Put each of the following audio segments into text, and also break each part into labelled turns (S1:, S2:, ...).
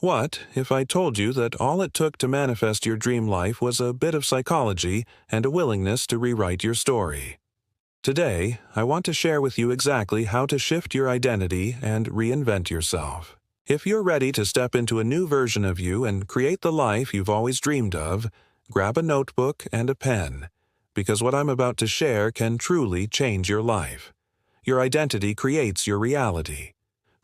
S1: What if I told you that all it took to manifest your dream life was a bit of psychology and a willingness to rewrite your story? Today, I want to share with you exactly how to shift your identity and reinvent yourself. If you're ready to step into a new version of you and create the life you've always dreamed of, grab a notebook and a pen, because what I'm about to share can truly change your life. Your identity creates your reality.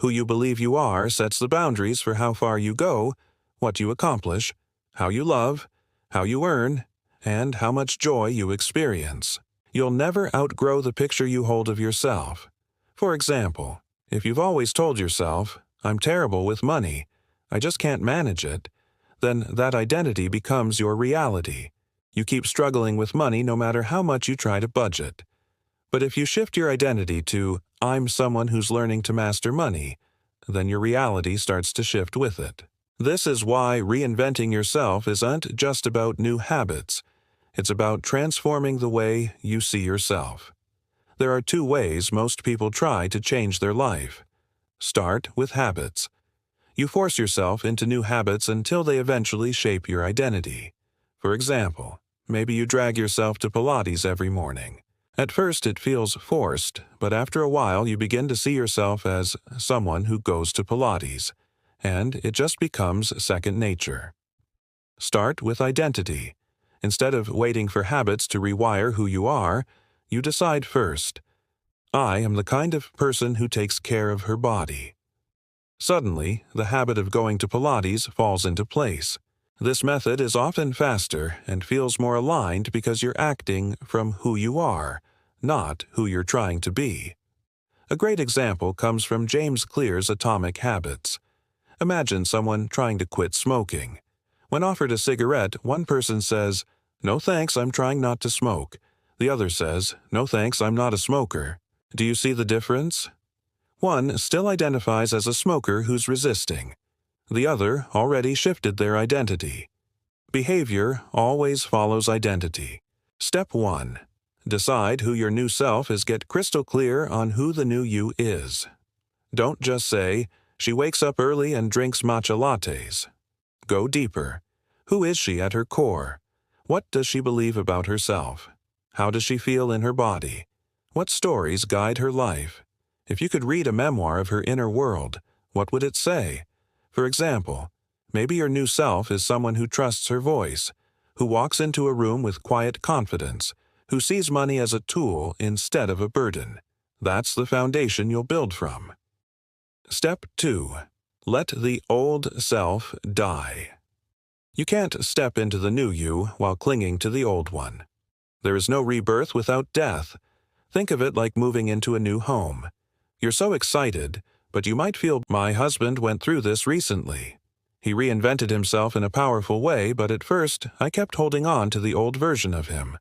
S1: Who you believe you are sets the boundaries for how far you go, what you accomplish, how you love, how you earn, and how much joy you experience. You'll never outgrow the picture you hold of yourself. For example, if you've always told yourself, "I'm terrible with money, I just can't manage it," then that identity becomes your reality. You keep struggling with money no matter how much you try to budget. But if you shift your identity to, "I'm someone who's learning to master money," then your reality starts to shift with it. This is why reinventing yourself isn't just about new habits. It's about transforming the way you see yourself. There are two ways most people try to change their life. Start with habits. You force yourself into new habits until they eventually shape your identity. For example, maybe you drag yourself to Pilates every morning. At first it feels forced, but after a while you begin to see yourself as someone who goes to Pilates, and it just becomes second nature. Start with identity. Instead of waiting for habits to rewire who you are, you decide first, "I am the kind of person who takes care of her body." Suddenly, the habit of going to Pilates falls into place. This method is often faster and feels more aligned because you're acting from who you are, not who you're trying to be. A great example comes from James Clear's Atomic Habits. Imagine someone trying to quit smoking. When offered a cigarette, one person says, "No thanks, I'm trying not to smoke." The other says, "No thanks, I'm not a smoker." Do you see the difference? One still identifies as a smoker who's resisting. The other already shifted their identity. Behavior always follows identity. Step 1. Decide who your new self is. Get crystal clear on who the new you is. Don't just say, "She wakes up early and drinks matcha lattes." Go deeper. Who is she at her core? What does she believe about herself? How does she feel in her body? What stories guide her life? If you could read a memoir of her inner world, what would it say? For example, maybe your new self is someone who trusts her voice, who walks into a room with quiet confidence, who sees money as a tool instead of a burden. That's the foundation you'll build from. Step 2. Let the old self die. You can't step into the new you while clinging to the old one. There is no rebirth without death. Think of it like moving into a new home. You're so excited, but you might feel, "My husband went through this recently. He reinvented himself in a powerful way, but at first I kept holding on to the old version of him.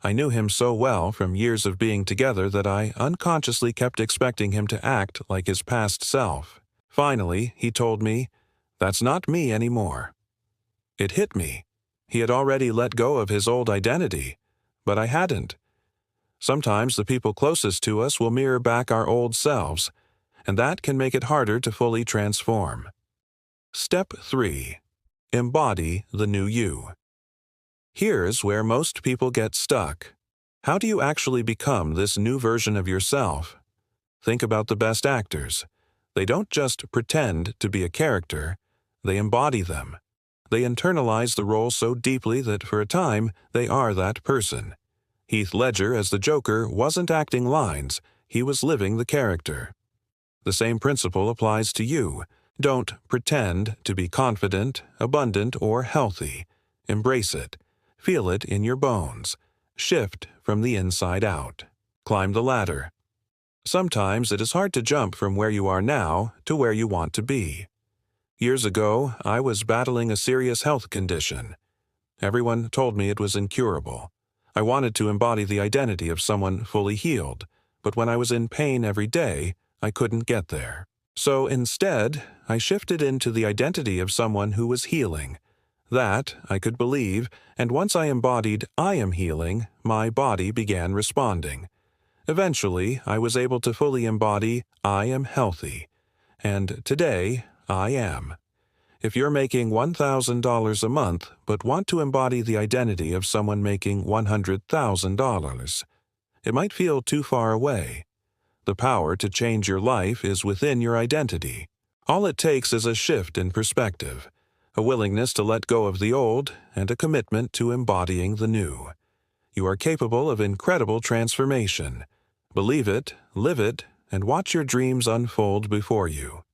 S1: I knew him so well from years of being together that I unconsciously kept expecting him to act like his past self. Finally, he told me, 'That's not me anymore.' It hit me. He had already let go of his old identity, but I hadn't. Sometimes the people closest to us will mirror back our old selves, and that can make it harder to fully transform. Step 3. Embody the new you. Here's where most people get stuck. How do you actually become this new version of yourself? Think about the best actors. They don't just pretend to be a character, they embody them. They internalize the role so deeply that for a time they are that person. Heath Ledger as the Joker wasn't acting lines, he was living the character. The same principle applies to you. Don't pretend to be confident, abundant, or healthy. Embrace it. Feel it in your bones. Shift from the inside out. Climb the ladder. Sometimes it is hard to jump from where you are now to where you want to be. Years ago, I was battling a serious health condition. Everyone told me it was incurable. I wanted to embody the identity of someone fully healed, but when I was in pain every day, I couldn't get there. So instead, I shifted into the identity of someone who was healing. That I could believe, and once I embodied "I am healing," my body began responding. Eventually, I was able to fully embody "I am healthy." And today, I am. If you're making $1,000 a month but want to embody the identity of someone making $100,000, it might feel too far away. The power to change your life is within your identity. All it takes is a shift in perspective, a willingness to let go of the old, and a commitment to embodying the new. You are capable of incredible transformation. Believe it, live it, and watch your dreams unfold before you.